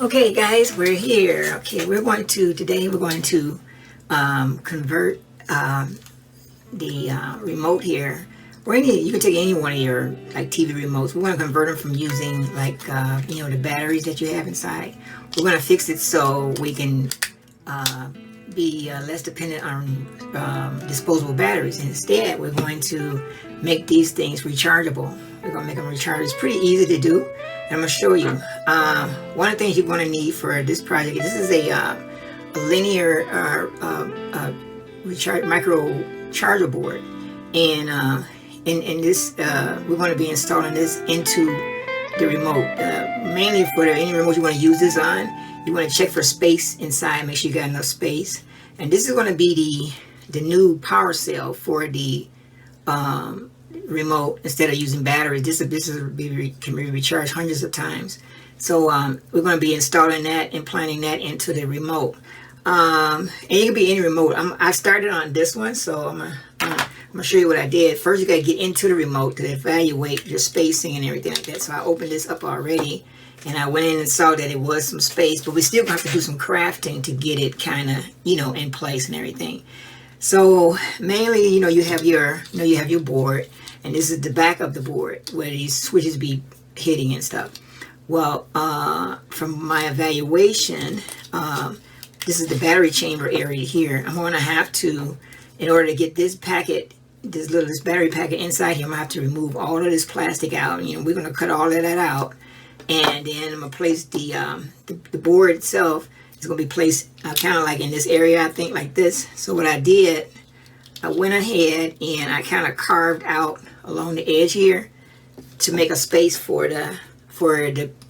Okay guys, we're here. Okay, today we're going to convert the remote here, or you can take any one of your like TV remotes. We want to convert them from using like the batteries that you have inside. We're going to fix it so we can be less dependent on disposable batteries. Instead, we're going to make these things rechargeable. We're going to make them rechargeable. It's pretty easy to do. I'm going to show you. One of the things you're going to need for this project, this is a linear micro charger board, and in this we're going to be installing this into the remote. Mainly for any remote you want to use this on, you want to check for space inside, make sure you got enough space. And this is going to be the new power cell for the remote. Instead of using batteries, this can be recharged hundreds of times. So we're going to be installing that and planting that into the remote. And it can be any remote. I started on this one, so I'm gonna show you what I did. First, you got to get into the remote to evaluate your spacing and everything like that. So I opened this up already, and I went in and saw that it was some space, but we still have to do some crafting to get it kind of in place and everything. So mainly, you have your board, and this is the back of the board where these switches be hitting and stuff. Well, from my evaluation, this is the battery chamber area here. I'm going to have to, in order to get this packet, this battery packet inside here, I'm going to have to remove all of this plastic out. We're going to cut all of that out, and then I'm going to place the board itself. It's going to be placed kind of like in this area, I think, like this. So what I did, I went ahead and I kind of carved out along the edge here to make a space for to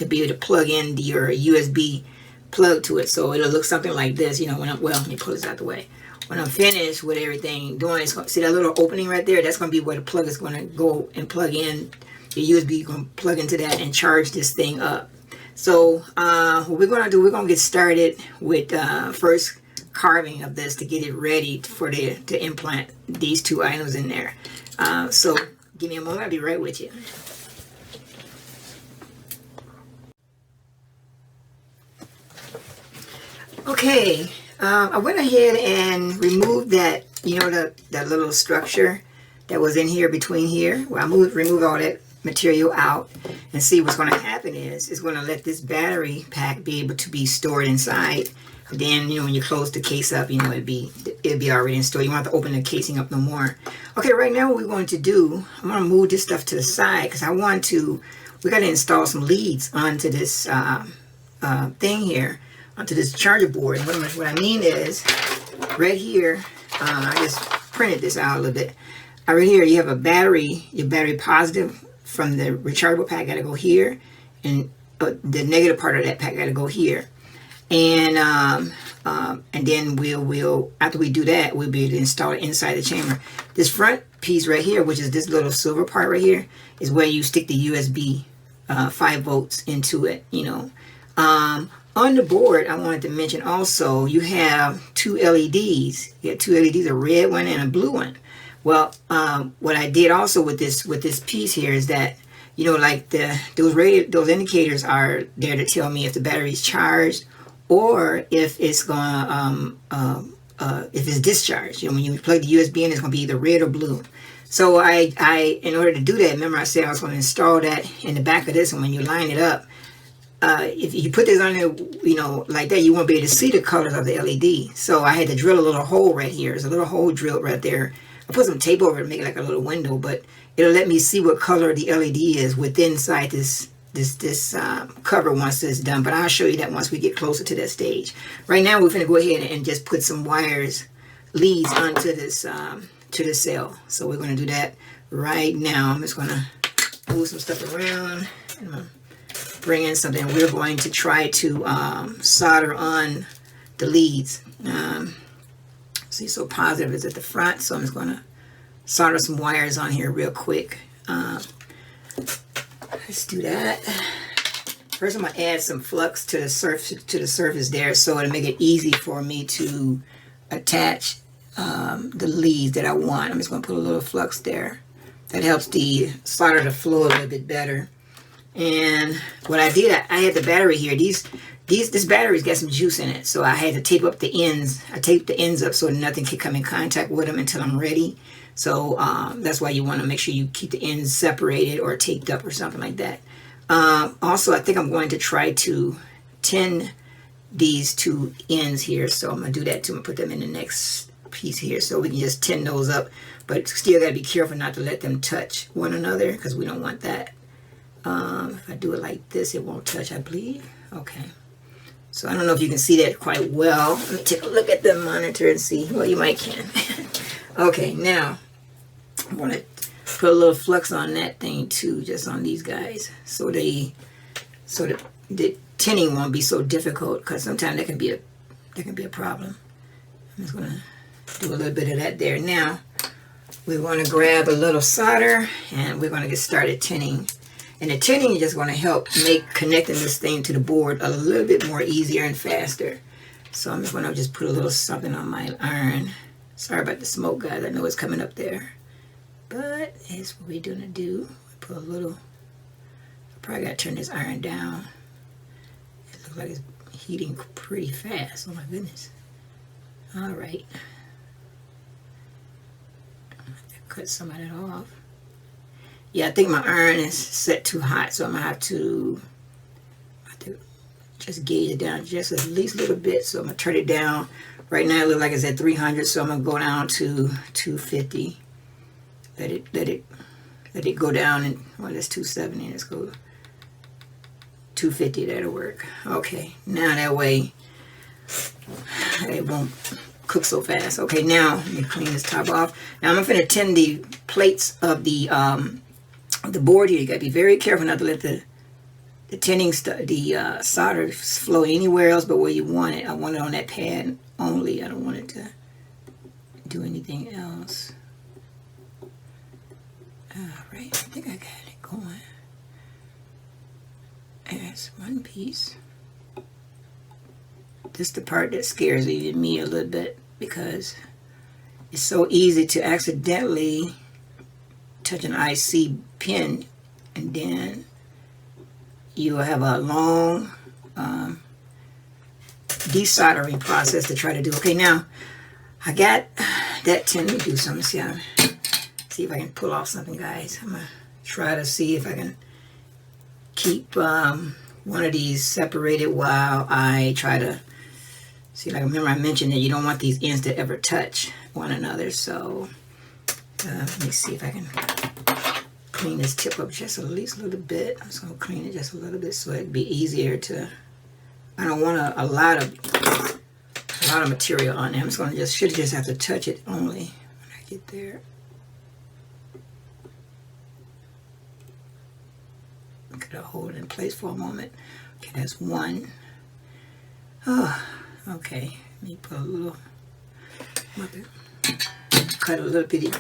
be able to plug in your USB plug to it. So it'll look something like this, let me pull this out the way. When I'm finished with everything doing, see that little opening right there? That's going to be where the plug is going to go and plug in. The USB is going to plug into that and charge this thing up. So what we're going to do, we're going to get started with first carving of this to get it ready to implant these two items in there. So give me a moment, I'll be right with you. Okay, I went ahead and removed that, that little structure that was in here between here. Well, remove all that material out, and see what's going to happen is it's going to let this battery pack be able to be stored inside. And then, when you close the case up, it'll be already installed. You won't have to open the casing up no more. Okay, right now what we're going to do, I'm going to move this stuff to the side because we got to install some leads onto this thing here, onto this charger board. And what I mean is, right here, I just printed this out a little bit. Right here, you have a battery, your battery positive from the rechargeable pack got to go here, and the negative part of that pack got to go here. And then we'll after we do that, we'll be able to install it inside the chamber. This front piece right here, which is this little silver part right here, is where you stick the USB 5 volts into it. On the board, I wanted to mention also, you have two LEDs. You have two LEDs, a red one and a blue one. Well, what I did also with this piece here is that, like those indicators are there to tell me if the battery is charged or if it's if it's discharged. When you plug the USB in, it's going to be either red or blue. So in order to do that, remember I said I was going to install that in the back of this, and when you line it up, if you put this on there, like that, you won't be able to see the colors of the LED. So I had to drill a little hole right here. There's a little hole drilled right there. I put some tape over it to make it like a little window, but it'll let me see what color the LED is inside this cover once it's done. But I'll show you that once we get closer to that stage. Right now, we're going to go ahead and just put some leads onto this to the cell. So we're going to do that right now. I'm just going to move some stuff around and bring in something. We're going to try to solder on the leads. See, so positive is at the front, so I'm just going to solder some wires on here real quick. Let's do that. First, I'm going to add some flux to the surface there, so it'll make it easy for me to attach the leads that I want. I'm just going to put a little flux there. That helps the solder to flow a little bit better. And what I did, I had the battery here. These this battery's got some juice in it, so I had to tape up the ends. I taped the ends up so nothing could come in contact with them until I'm ready. So that's why you want to make sure you keep the ends separated or taped up or something like that. Also, I think I'm going to try to tin these two ends here, so I'm going to do that too. I'm going to put them in the next piece here so we can just tin those up, but still got to be careful not to let them touch one another because we don't want that. If I do it like this, it won't touch, I believe. Okay, so I don't know if you can see that quite well. Let me take a look at the monitor and see. Well, you might can. Okay, now I'm going to put a little flux on that thing too, just on these guys, so that the tinning won't be so difficult, because sometimes that can be a problem. I'm just going to do a little bit of that there. Now we want to grab a little solder and we're going to get started tinning. And the tinning is just going to help make connecting this thing to the board a little bit more easier and faster. So I'm just going to just put a little something on my iron. Sorry about the smoke, guys. I know it's coming up there, but it's what we're going to do. Put a little. I probably got to turn this iron down. It looks like it's heating pretty fast. Oh my goodness. All right. I'm going to cut some of that off. Yeah, I think my iron is set too hot, so I'm going to have to just gauge it down just at least a little bit. So I'm going to turn it down. Right now it looks like it's at 300, so I'm going to go down to 250. Let it go down, and well, that's 270. Let's go 250. That'll work. Okay, now that way it won't cook so fast. Okay, now let me clean this top off. Now I'm going to tin the plates of the board here. You got to be very careful not to let the tinning solder flow anywhere else but where you want it. I want it on that pad only. I don't want it to do anything else. Alright, I think I got it going. There's one piece. This is the part that scares even me a little bit, because it's so easy to accidentally touch an IC pin, and then you will have a long desoldering process to try to do. Okay, now I got that tin. Let me do something. See if I can pull off something, guys. I'm gonna try to see if I can keep one of these separated while I try to see. Like, remember I mentioned that you don't want these ends to ever touch one another. So let me see if I can clean this tip up just at least a little bit. I'm just gonna clean it just a little bit so it'd be easier to. I don't want a lot of material on there. I'm just gonna should just have to touch it only when I get there. Gotta hold it in place for a moment. Okay, that's one. Oh, okay. Let me put a little. Cut a little bit.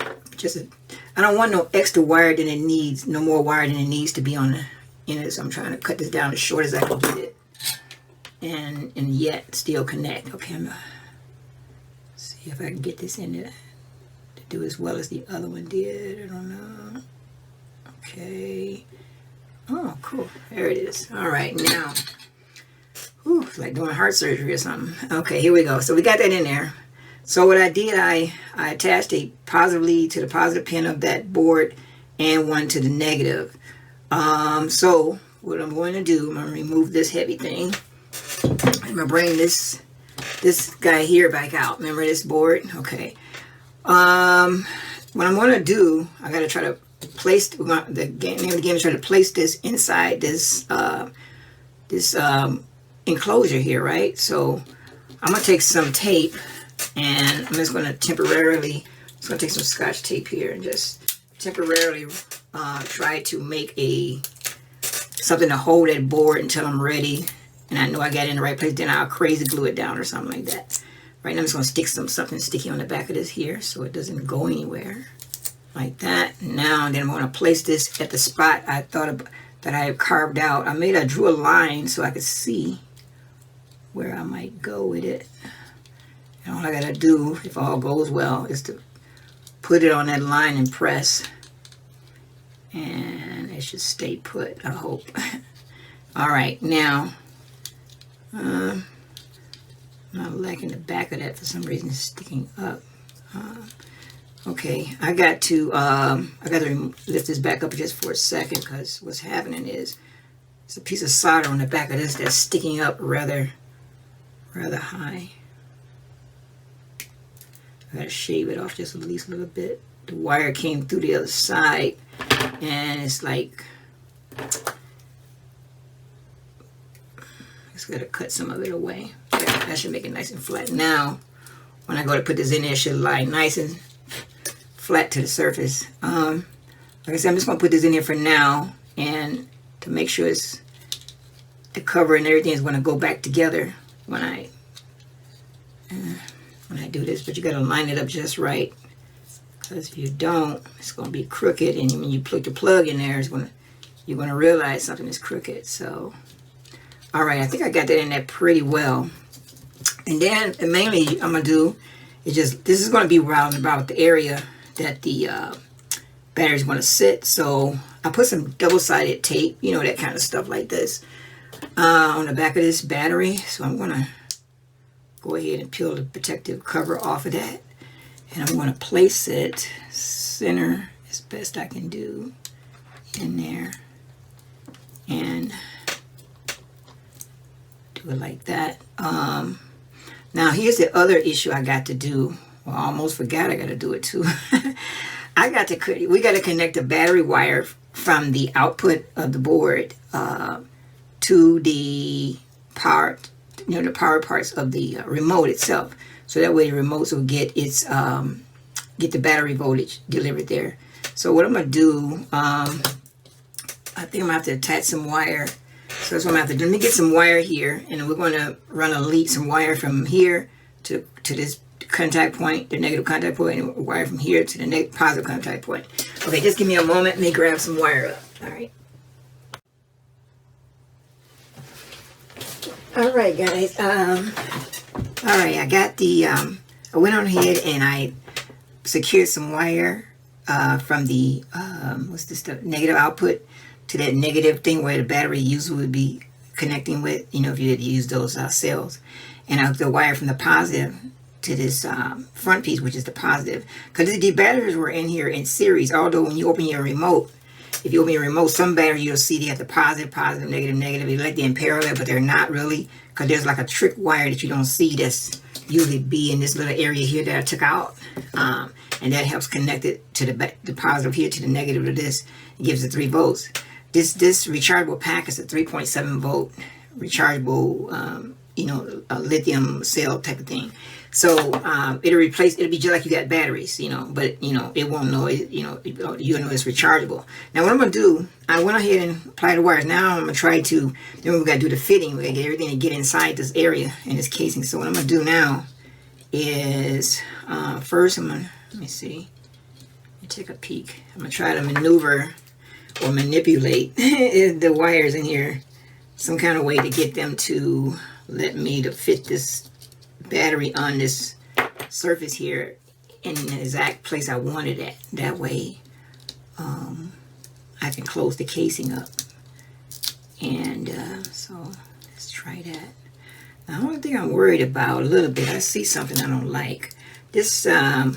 I don't want no extra wire than it needs. No more wire than it needs to be on the end. So I'm trying to cut this down as short as I can get it, and yet still connect. Okay, I'm gonna see if I can get this in there to do as well as the other one did. I don't know. Okay. Oh, cool. There it is. All right, now. Whew, it's like doing heart surgery or something. Okay, here we go. So we got that in there. So what I did, I attached a positive lead to the positive pin of that board and one to the negative. So what I'm going to do, I'm going to remove this heavy thing. I'm going to bring this guy here back out. Remember this board? Okay. What I'm going to do, I got to try to place the name of the game is try to place this inside this enclosure here, right? So I'm going to take some tape. And I'm just going to temporarily, take some Scotch tape here and just temporarily try to make something to hold that board until I'm ready. And I know I got it in the right place. Then I'll crazy glue it down or something like that. Right now I'm just going to stick something sticky on the back of this here so it doesn't go anywhere. Like that. Now then I'm going to place this at the spot I thought about, that I have carved out. I drew a line so I could see where I might go with it. And all I gotta do, if all goes well, is to put it on that line and press. And it should stay put, I hope. Alright, now I'm not liking the back of that for some reason. It's sticking up. Okay, I got to lift this back up just for a second, because what's happening is there's a piece of solder on the back of this that's sticking up rather high. I gotta shave it off just at least a little bit. The wire came through the other side, and it's like, just gotta cut some of it away. That should make it nice and flat. Now, when I go to put this in there, it should lie nice and flat to the surface. Like I said, I'm just gonna put this in here for now, and to make sure it's the cover and everything is gonna go back together when I do this. But you gotta line it up just right, because if you don't, it's gonna be crooked, and when you put the plug in there, you're gonna realize something is crooked. So, all right, I think I got that in there pretty well. And then mainly I'm gonna do is this is gonna be round about the area that the battery is gonna sit. So I put some double-sided tape, you know, that kind of stuff like this, on the back of this battery. So I'm gonna go ahead and peel the protective cover off of that, and I'm gonna place it center as best I can do in there, and do it like that. Now here's the other issue I got to do. Well, I almost forgot I got to do it too. we got to connect the battery wire from the output of the board to the power, the power parts of the remote itself. So that way the remotes will get its get the battery voltage delivered there. So what I'm gonna do, I think I'm gonna have to attach some wire. So that's what I'm gonna have to do. Let me get some wire here, and we're gonna run some wire from here to this contact point, the negative contact point, and wire from here to the positive contact point. Okay, just give me a moment. Let me grab some wire up. All right. All right, guys. All right, I got the. I went on ahead and I secured some wire from the what's this stuff? Negative output to that negative thing where the battery user would be connecting with, you know, if you had to use those cells. And I hooked the wire from the positive to this front piece, which is the positive. Because the batteries were in here in series, although when you open your remote, if you open your remote, some battery you'll see they have the positive, positive, negative, negative. They like they're in parallel, but they're not really, because there's like a trick wire that you don't see that's usually be in this little area here that I took out. And that helps connect it to the positive here to the negative of this. It gives it 3 volts. This rechargeable pack is a 3.7 volt rechargeable, you know, a lithium cell type of thing. So it'll be just like you got batteries, you know, but you know it won't know it, you know it's rechargeable. Now what I'm gonna do, I went ahead and applied the wires. Now I'm gonna try to, then we gotta do the fitting. We gotta get everything to get inside this area in this casing. So what I'm gonna do now is first I'm gonna, let me see, let me take a peek. I'm gonna try to maneuver or manipulate the wires in here some kind of way to get them to let me to fit this battery on this surface here in the exact place I wanted it. That way I can close the casing up. And so let's try that. Now, the only thing I'm worried about a little bit, I see something I don't like. This it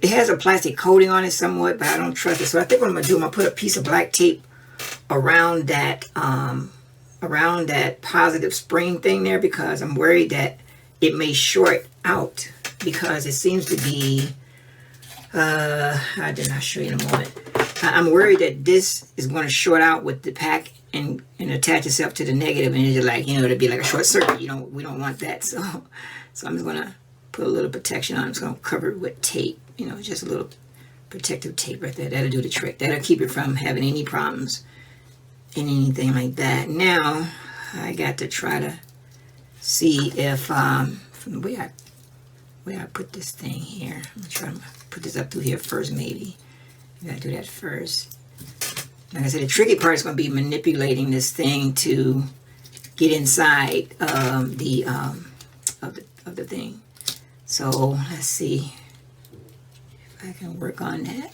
has a plastic coating on it somewhat, but I don't trust it. So I think what I'm gonna do, I'm gonna put a piece of black tape around that positive spring thing there, because I'm worried that it may short out, because it seems to be I did not show you in a moment. I'm worried that this is going to short out with the pack and attach itself to the negative, and it's like, you know, it'll be like a short circuit. We don't want that. So I'm just going to put a little protection on. I'm just going to cover it with tape, you know, just a little protective tape right there. That'll do the trick. That'll keep it from having any problems and anything like that. Now I got to try to see if from the way I put this thing here, I'm gonna try to put this up through here first. Maybe I gotta do that first. Like I said, the tricky part is going to be manipulating this thing to get inside the thing. So let's see if I can work on that.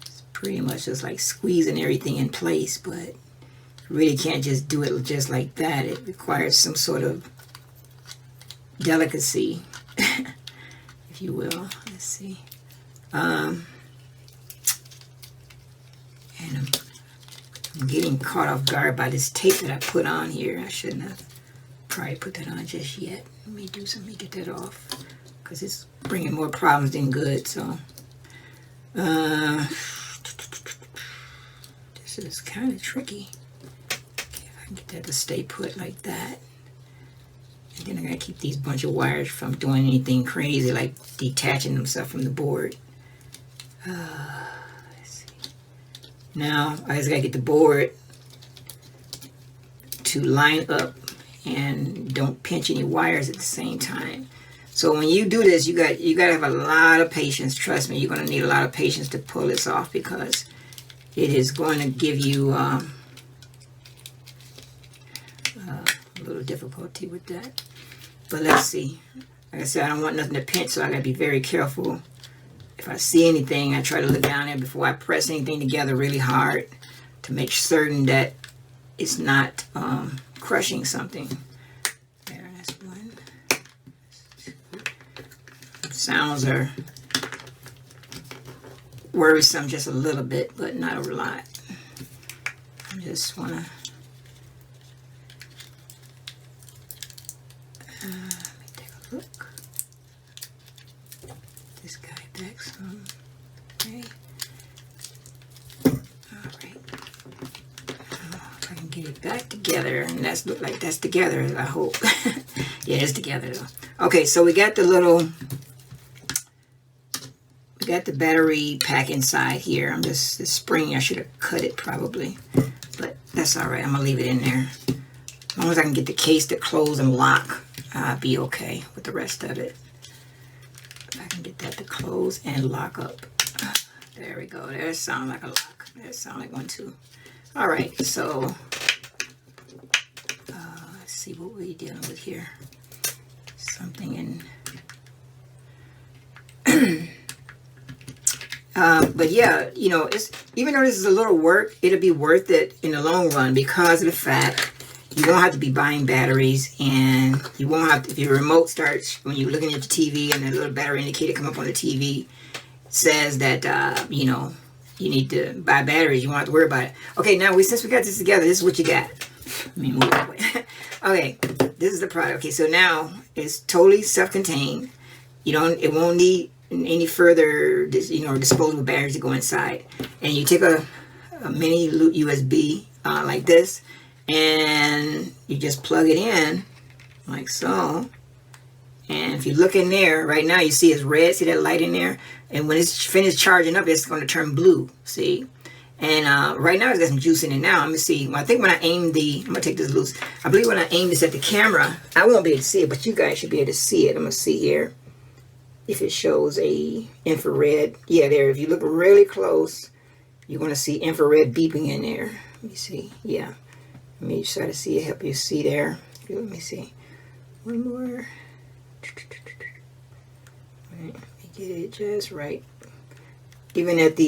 It's pretty much just like squeezing everything in place, but really can't just do it just like that. It requires some sort of delicacy, if you will. Let's see. And I'm getting caught off guard by this tape that I put on here. I shouldn't have probably put that on just yet. Let me do something to get that off, because it's bringing more problems than good. So this is kind of tricky. Okay, if I can get that to stay put like that. And then I gotta keep these bunch of wires from doing anything crazy, like detaching themselves from the board. Let's see. Now I just gotta get the board to line up and don't pinch any wires at the same time. So when you do this, you gotta have a lot of patience. Trust me, you're gonna need a lot of patience to pull this off, because it is going to give you a little difficulty with that. But let's see. Like I said, I don't want nothing to pinch, so I gotta be very careful. If I see anything, I try to look down there before I press anything together really hard to make certain that it's not crushing something. There, that's one. Sounds are worrisome just a little bit, but not a lot. I just want to let me take a look. This guy back some. Okay. Alright. If I can get it back together, and that's look like that's together, I hope. Yeah, it's together though. Okay, so we got the little, we got the battery pack inside here. I'm just, the spring, I should have cut it probably, but that's all right. I'm gonna leave it in there. As long as I can get the case to close and lock, I'll be okay with the rest of it. If I can get that to close and lock up. There we go. That sounds like a lock. That sounds like one too. All right, so let's see what we're dealing with here. Something in. But yeah, you know, it's, even though this is a little work, it'll be worth it in the long run, because of the fact you won't have to be buying batteries, and you won't have to, if your remote starts, when you're looking at the TV and the little battery indicator come up on the TV, says that, you know, you need to buy batteries, you won't have to worry about it. Okay, now since we got this together, this is what you got. Let me move that way. Okay, this is the product. Okay, so now it's totally self-contained. It won't need any further, you know, disposable batteries to go inside. And you take a mini USB like this, and you just plug it in like so. And if you look in there right now, you see it's red. See that light in there? And when it's finished charging up, it's going to turn blue. See? And right now it's got some juice in it now. Let me see. Well, I think when I aim I'm going to take this loose. I believe when I aim this at the camera, I won't be able to see it, but you guys should be able to see it. I'm going to see here if it shows a infrared. Yeah, there. If you look really close, you're going to see infrared beeping in there. Let me see. Yeah. Let me try to see it, help you see there. Let me see. One more. Right, let me get it just right. Even at the,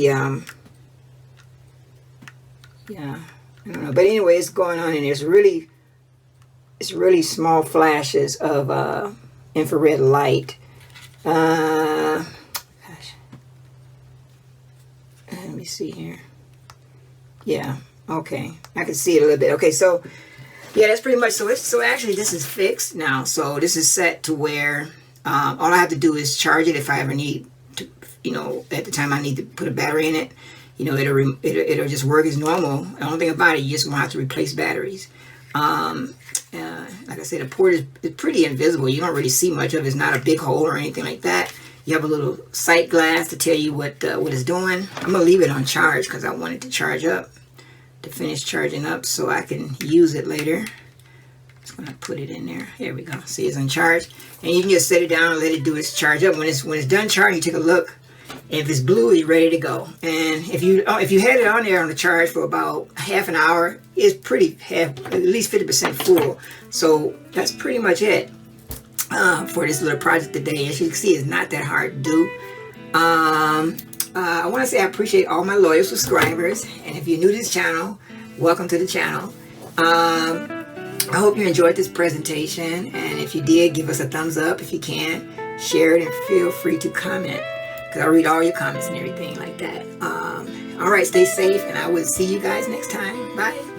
yeah, I don't know. But anyway, it's going on, and it's really small flashes of infrared light. Gosh. Let me see here. Yeah. Okay, I can see it a little bit. Okay, so yeah, that's pretty much, so actually this is fixed now. So this is set to where all I have to do is charge it if I ever need to, you know, at the time I need to put a battery in it. You know, it'll just work as normal. The only thing about it, you just won't have to replace batteries. Like I said, the port is pretty invisible. You don't really see much of it. It's not a big hole or anything like that. You have a little sight glass to tell you what it's doing. I'm gonna leave it on charge because I want it to charge up, to finish charging up so I can use it later. Just gonna put it in there. There we go. See, it's on charge, and you can just set it down and let it do its charge up. When it's done charging, you take a look. If it's blue, it's ready to go. And if you had it on there on the charge for about half an hour, it's at least 50% full. So that's pretty much it for this little project today. As you can see, it's not that hard to do. I want to say I appreciate all my loyal subscribers, and if you're new to this channel, welcome to the channel. I hope you enjoyed this presentation, and if you did, give us a thumbs up if you can. Share it, and feel free to comment, because I read all your comments and everything like that. All right, stay safe, and I will see you guys next time. Bye.